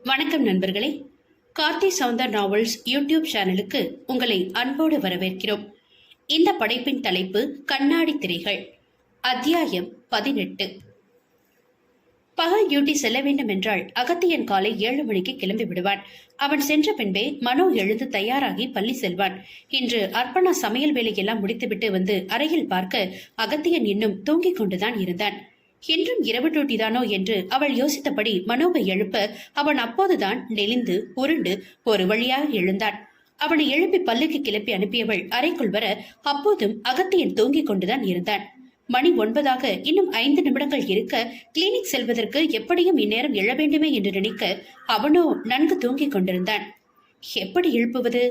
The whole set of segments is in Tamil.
வணக்கம் நண்பர்களே. கார்த்தி சவுந்தர் நாவல்ஸ் யூடியூப் சேனலுக்கு உங்களை அன்போடு வரவேற்கிறோம். இந்த படைப்பின் தலைப்பு கண்ணாடி திரைகள். அத்தியாயம் 18. பகல் டியூட்டி செல்ல வேண்டும் என்றால் அகத்தியன் காலை 7 மணிக்கு கிளம்பி விடுவான். அவன் சென்ற பின்பே மனோ எழுந்து தயாராகி பள்ளி செல்வான். இன்று அர்ப்பணா சமையல் வேலையெல்லாம் முடித்துவிட்டு வந்து அறையில் பார்க்க அகத்தியன் இன்னும் தூங்கிக் கொண்டுதான் இருந்தான். என்றும் இரவு டியூட்டிதானோ என்று அவள் யோசித்தபடி மனோவை எழுப்ப அவன் அப்போதுதான் நெளிந்து உருண்டு ஒரு வழியாக எழுந்தான். அவனை எழுப்பி பல்லுக்கு கிளப்பி அனுப்பியவள் அறைக்குள் வர அப்போதும் அகத்தியன் தூங்கிக் கொண்டுதான் இருந்தான். மணி 9 இன்னும் 5 நிமிடங்கள் இருக்க கிளினிக் செல்வதற்கு எப்படியும் இந்நேரம் எழ வேண்டுமே என்று நினைக்க அவனோ நன்கு தூங்கிக் கொண்டிருந்தான். எப்படி எழுப்புவது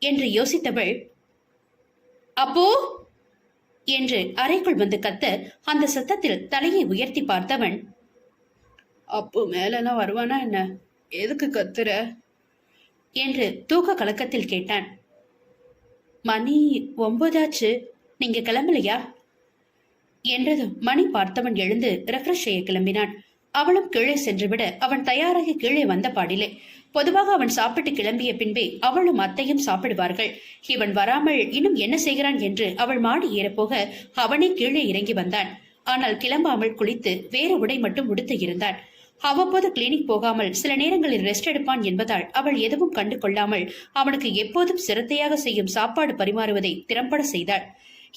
என்று யோசித்தவள், அப்போ என்று அறைக்குள் வந்து கத்த அந்த சத்தத்தில் தலையை உயர்த்தி பார்த்தவன், அப்போ மேலெல்லாம் வருவானா என்ன? எதுக்கு கத்துற என்று தூக்க கலக்கத்தில் கேட்டான். மணி 9 நீங்க கிளம்பலையா என்றதும் மணி பார்த்தவன் எழுந்து ரெஃப்ரெஷ் செய்ய கிளம்பினான். அவளும் கீழே சென்றுவிட அவன் தயாராகி கீழே வந்த பாடிலே. பொதுவாக அவன் சாப்பிட்டு கிளம்பிய பின்பே அவளும் அத்தையும் சாப்பிடுவார்கள். இவன் வராமல் இன்னும் என்ன செய்கிறான் என்று அவள் மாடி ஏறப்போக அவனே கீழே இறங்கி வந்தான். ஆனால் கிளம்பாமல் குளித்து வேறு உடை மட்டும் உடுத்து இருந்தான். அவ்வப்போது கிளினிக் போகாமல் சில நேரங்களில் ரெஸ்ட் எடுப்பான் என்பதால் அவள் எதுவும் கண்டு கொள்ளாமல் அவனுக்கு எப்போதும் சிரத்தையாக செய்யும் சாப்பாடு பரிமாறுவதை திறம்பட செய்தாள்.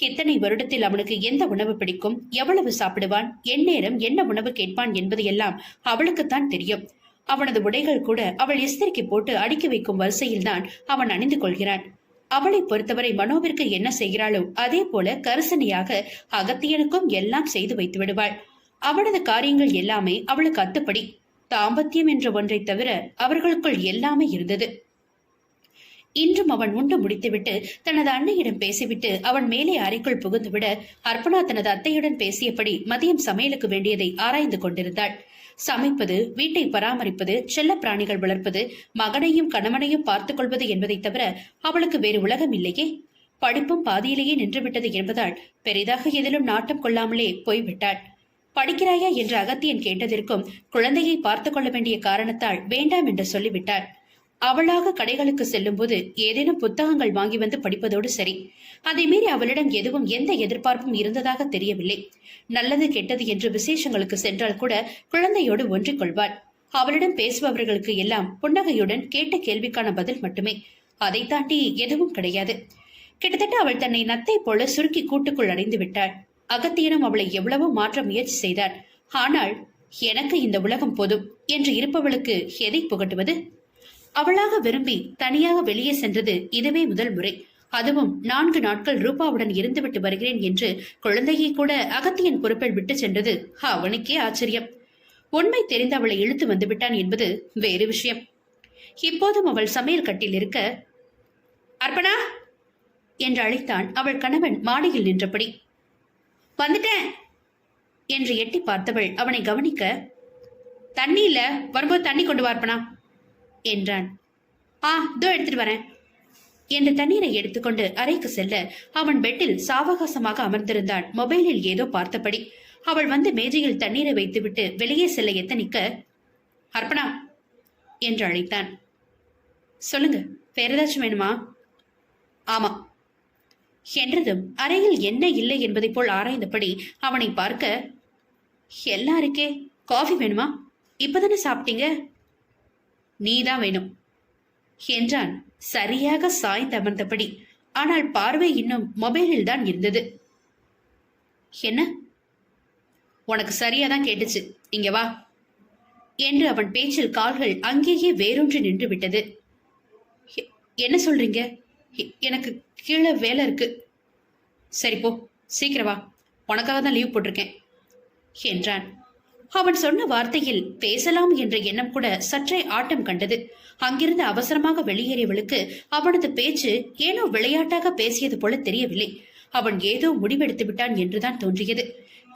இத்தனை வருடத்தில் அவனுக்கு எந்த உணவு பிடிக்கும், எவ்வளவு சாப்பிடுவான், எந்நேரம் என்ன உணவு கேட்பான் என்பதையெல்லாம் அவளுக்குத்தான் தெரியும். அவனது உடைகள் கூட அவள் இஸ்திரிக்கு போட்டு அடுக்கி வைக்கும் வரிசையில் தான் அவன் அணிந்து கொள்கிறான். அவளை பொறுத்தவரை மனோவிற்கு என்ன செய்கிறாளோ அதே போல கரிசனையாக அகத்தியனுக்கும் எல்லாம் செய்து வைத்து விடுவாள். அவனது காரியங்கள் எல்லாமே அவளுக்கு அத்துப்படி. தாம்பத்தியம் என்ற ஒன்றை தவிர அவர்களுக்குள் எல்லாமே இருந்தது. இன்றும் அவன் உண்டு முடித்துவிட்டு தனது அன்னையிடம் பேசிவிட்டு அவன் மேலே அறைக்குள் புகுந்துவிட அர்ப்பணா தனது அத்தையுடன் பேசியபடி மதியம் சமையலுக்கு வேண்டியதை ஆராய்ந்து கொண்டிருந்தாள். சமைப்பது, வீட்டை பராமரிப்பது, செல்ல பிராணிகள் வளர்ப்பது, மகனையும் கணவனையும் பார்த்துக் கொள்வது என்பதை தவிர அவளுக்கு வேறு உலகம் இல்லையே. படிப்பும் பாதியிலேயே நின்றுவிட்டது என்பதால் பெரிதாக எதிலும் நாட்டம் கொள்ளாமலே போய்விட்டாள். படிக்கிறாயா என்று அகத்தியன் கேட்டதற்கும் குழந்தையை பார்த்துக் கொள்ள வேண்டிய காரணத்தால் வேண்டாம் என்று சொல்லிவிட்டாள். அவளாக கடைகளுக்கு செல்லும் போது ஏதேனும் புத்தகங்கள் வாங்கி வந்து படிப்பதோடு சரி. அதை மீறி அவளிடம் எதுவும் எந்த எதிர்பார்ப்பும் இருந்ததாக தெரியவில்லை. நல்லது கெட்டது என்று விசேஷங்களுக்கு சென்றால் கூட குழந்தையோடு ஒன்றிக் கொள்வாள். அவளிடம் பேசுபவர்களுக்கு எல்லாம் புன்னகையுடன் கேட்ட கேள்விக்கான பதில் மட்டுமே. அதை தாண்டி எதுவும் கிடையாது. கிட்டத்தட்ட அவள் தன்னை நத்தை போல சுருக்கி கூட்டுக்குள் அடைந்து விட்டாள். அகத்தியனும் அவளை எவ்வளவோ மாற்ற முயற்சி செய்தாள். ஆனால் எனக்கு இந்த உலகம் போதும் என்று இருப்பவளுக்கு எதை புகட்டுவது? அவளாக விரும்பி தனியாக வெளியே சென்றது இதுவே முதல் முறை. அதுவும் 4 நாட்கள் ரூபாவுடன் இருந்துவிட்டு வருகிறேன் என்று குழந்தையை கூட அகத்தியன் பொறுப்பில் விட்டு சென்றது அவனுக்கே ஆச்சரியம். உண்மை தெரிந்து அவளை இழுத்து வந்து விட்டான் என்பது வேறு விஷயம். இப்போதும் அவள் சமையல் கட்டில் இருக்க, அர்ப்பணா என்று அழைத்தான் அவள் கணவன் மாடியில் நின்றபடி. வந்துட்டேன் என்று எட்டி பார்த்தவள் அவனை கவனிக்க, தண்ணி இல்ல, வரும்போது தண்ணி கொண்டு வார்ப்பனா என்றான். இதோ எடுத்துட்டு வரேன் என்று தண்ணீரை எடுத்துக்கொண்டு அறைக்கு செல்ல அவன் பெட்டில் சாவகாசமாக அமர்ந்திருந்தான், மொபைலில் ஏதோ பார்த்தபடி. அவள் வந்து மேஜையில் தண்ணீரை வைத்துவிட்டு வெளியே செல்ல எத்தனிக்க, அர்ப்பணா என்று அழைத்தான். சொல்லுங்க, வேற ஏதாச்சும் வேணுமா? ஆமா என்றதும் அறையில் என்ன இல்லை என்பதை போல் ஆராய்ந்தபடி அவனை பார்க்க, எல்லாம் இருக்கே, காஃபி வேணுமா? இப்பதானே சாப்பிட்டீங்க. நீதான் வேணும் என்றான் சரியாக சாய்ந்து அமர்ந்தபடி. ஆனால் பார்வை இன்னும் மொபைலில் தான் இருந்தது. என்ன? உனக்கு சரியாதான் கேட்டுச்சு, இங்க வா என்று அவன் பேச்சில் கால்கள் அங்கேயே வேரூன்றி நின்று விட்டது. என்ன சொல்றீங்க? எனக்கு கீழே வேலை இருக்கு. சரி போ, சீக்கிரம் வா, உனக்காக தான் லீவ் போட்டிருக்கேன் என்றான். அவன் சொன்ன வார்த்தையில் பேசலாம் என்ற எண்ணம் கூட சற்றே ஆட்டம் கண்டது. அங்கிருந்து அவசரமாக வெளியேறியவளுக்கு அவனது பேச்சு ஏனோ விளையாட்டாக பேசியது போல தெரியவில்லை. அவன் ஏதோ முடிவெடுத்து விட்டான் என்றுதான் தோன்றியது.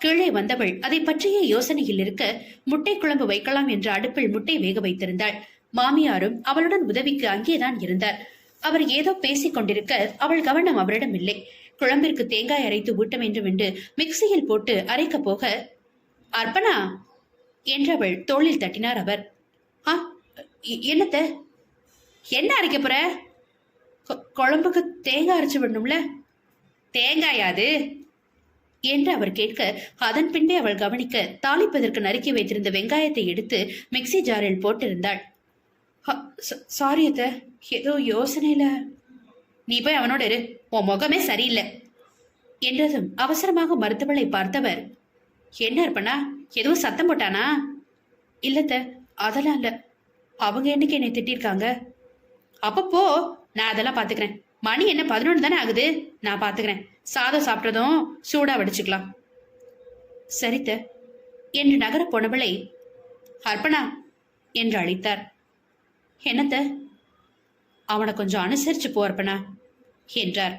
கீழே வந்தவள் அதை பற்றிய யோசனையில் இருக்க முட்டை குழம்பு வைக்கலாம் என்று அடுப்பில் முட்டை வேக வைத்திருந்தாள். மாமியாரும் அவளுடன் உதவிக்கு அங்கேதான் இருந்தார். அவர் ஏதோ பேசிக் கொண்டிருக்க அவள் கவனம் அவரிடம் இல்லை. குழம்பிற்கு தேங்காய் அரைத்து ஊட்ட வேண்டும் என்று மிக்சியில் போட்டு அரைக்க போக, அர்ப்பணா என்றவள் தோளில் தட்டினார் அவர். என்னத்த? என்ன அரைக்க போற? குழம்புக்கு தேங்காய் அரைச்சு விடணும்ல. தேங்காயாது என்று அவர் கேட்க, அதன் பின்பே அவள் கவனிக்க, தாளிப்பதற்கு நறுக்கி வைத்திருந்த வெங்காயத்தை எடுத்து மிக்ஸி ஜாரில் போட்டிருந்தாள். சாரி அத்த, ஏதோ யோசனையில. நீ போய் அவனோட இரு, உன் முகமே சரியில்லை என்றதும் அவசரமாக மருத்துவளை பார்த்தவர், என்ன இருப்பனா, எதுவும் சத்தம் போட்டானா? இல்லத்த, அதெல்லாம் இல்ல. அவங்க என்னைக்கு என்னை திட்டிருக்காங்க. அப்பப்போ நான் அதெல்லாம் பாத்துக்கிறேன். மணி என்ன 11 தானே ஆகுது, நான் பாத்துக்கிறேன். சாதம் சாப்பிட்டதும் சூடா வடிச்சுக்கலாம். சரித்த என்று நகர போனவளை, அர்ப்பணா என்று அழைத்தார். என்னத்த? அவனை கொஞ்சம் அனுசரிச்சு போ அர்ப்பணா என்றார்.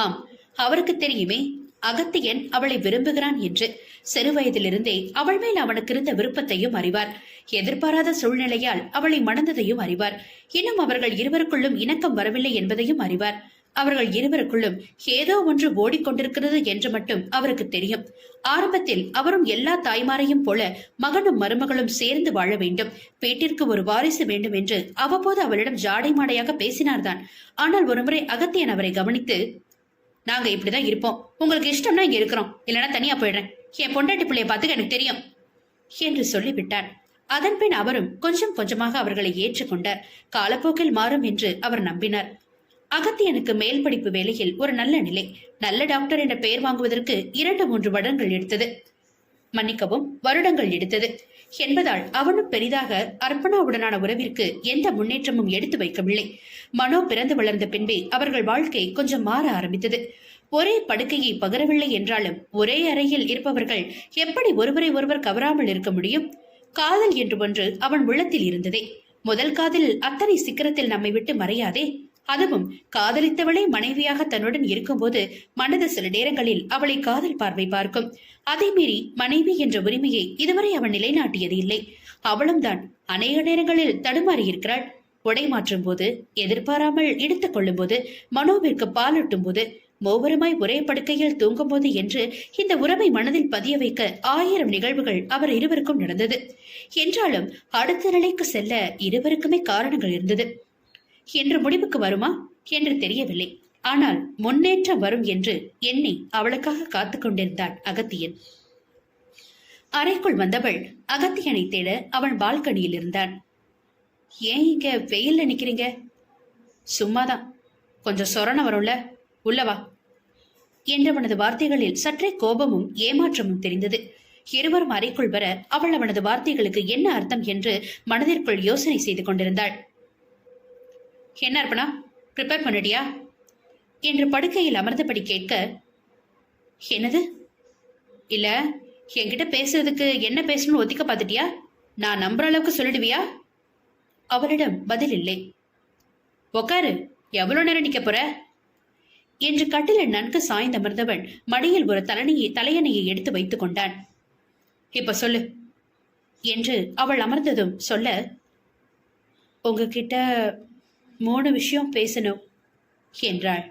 ஆம், அவருக்கு தெரியுமே அகத்தியன் அவளை விரும்புகிறான் என்று. சிறு வயதிலிருந்தே அவள் மேல் அவனுக்கு இருந்த விருப்பத்தையும் அறிவார். எதிர்பாராத சூழ்நிலையால் அவளை மணந்ததையும் அறிவார். இன்னும் அவர்கள் இருவருக்குள்ளும் இணக்கம் வரவில்லை என்பதையும் அறிவார். அவர்கள் இருவருக்குள்ளும் ஏதோ ஒன்று ஓடிக்கொண்டிருக்கிறது என்று மட்டும் அவருக்கு தெரியும். ஆரம்பத்தில் அவரும் எல்லா தாய்மாரையும் போல மகனும் மருமகளும் சேர்ந்து வாழ வேண்டும், வீட்டிற்கு ஒரு வாரிசு வேண்டும் என்று அவ்வப்போது அவளிடம் ஜாடை மாடையாக பேசினார்தான். ஆனால் ஒருமுறை அகத்தியன் அவரை கவனித்து, நாங்க இப்படிதான் இருப்போம், உங்களுக்கு இஷ்டம்னா இங்க இருக்கிறோம், இல்லைன்னா தனியா போயிடுறேன், என் பொண்டாட்டி பிள்ளைய பார்த்துக்க எனக்கு தெரியும் என்று சொல்லிவிட்டான். அதன் பின் அவரும் கொஞ்சம் கொஞ்சமாக அவர்களை ஏற்றுக்கொண்டார். காலப்போக்கில் மாறும் என்று அவர் நம்பினார். அகத்தியனுக்கு மேல் படிப்பு வேலையில் ஒரு நல்ல நிலை. நல்ல டாக்டர் என்ற பெயர் வாங்குவதற்கு 2-3 வருடங்கள் எடுத்தது. மன்னிக்கவும், வருடங்கள் எடுத்தது என்பதால் அவனும் பெரிதாக அர்ப்பணாவுடனான உறவிற்கு எந்த முன்னேற்றமும் எடுத்து வைக்கவில்லை. மனோ பிறந்து வளர்ந்த பின்பே அவர்கள் வாழ்க்கை கொஞ்சம் மாற ஆரம்பித்தது. ஒரே படுக்கையை பகிரவில்லை என்றாலும் ஒரே அறையில் இருப்பவர்கள் எப்படி ஒருவரை ஒருவர் கவராமல் இருக்க முடியும்? காதல் என்று ஒன்று அவன் உள்ளத்தில் இருந்ததே. முதல் காதலில் அத்தனை சிக்கரத்தில் நம்மை விட்டு மறையாதே. அதுவும் காதலித்தவளே மனைவியாக தன்னுடன் இருக்கும்போது மனது சில நேரங்களில் அவளை காதல் பார்வை பார்க்கும். அதை மீறி மனைவி என்ற உரிமையை இதுவரை அவன் நிலைநாட்டியது இல்லை. அவளும் தான் அநேக நேரங்களில் தடுமாறி இருக்கிறாள். உடை மாற்றும் போது, எதிர்பாராமல் இடித்துக் கொள்ளும் போது, மனோவிற்கு பாலூட்டும் போது, மூவருமாய் ஒரே படுக்கையில் தூங்கும் போது என்று இந்த உறவை மனதில் பதிய வைக்க 1000 நிகழ்வுகள் அவர் இருவருக்கும் நடந்தது. என்றாலும் அடுத்த நிலைக்கு செல்ல இருவருக்குமே காரணங்கள் இருந்தது. என்று முடிவுக்கு வருமா என்று தெரியவில்லை. ஆனால் முன்னேற்றம் வரும் என்று எண்ணி அவளுக்காக காத்து கொண்டிருந்தான் அகத்தியன். அறைக்குள் வந்தவள் அகத்தியனை தேட அவன் பால்கனியில் இருந்தான். ஏன் இங்க வெயில்ல நிக்கிறீங்க? சும்மாதான், கொஞ்சம் சொரண வரும்ல, உள்ளவா என்றவனது வார்த்தைகளில் சற்றே கோபமும் ஏமாற்றமும் தெரிந்தது. இருவரும் அறைக்குள் வர அவள் அவனது வார்த்தைகளுக்கு என்ன அர்த்தம் என்று மனதிற்குள் யோசனை செய்து கொண்டிருந்தாள். என்ன அர்ப்பணா, ப்ரிப்பேர் பண்ணிட்டியா என்று படுக்கையில் அமர்ந்தபடி கேட்க, என்னது? இல்ல, என்கிட்ட பேசுறதுக்கு என்ன பேசணும்னு ஒத்திக்க பார்த்துட்டியா? நான் நம்புற அளவுக்கு சொல்லிடுவியா? அவளிடம் பதில் இல்லை. உக்காரு, எவ்வளவு நேரம் நிக்க போற என்று கட்டிலில் நன்கு சாய்ந்தமர்ந்தவன் மடியில் ஒரு தலையணையை எடுத்து வைத்துக் கொண்டான். இப்ப சொல்லு என்று அவள் அமர்ந்ததும் சொல்ல, உங்ககிட்ட 3 விஷயம் பேசணும் என்றாள்.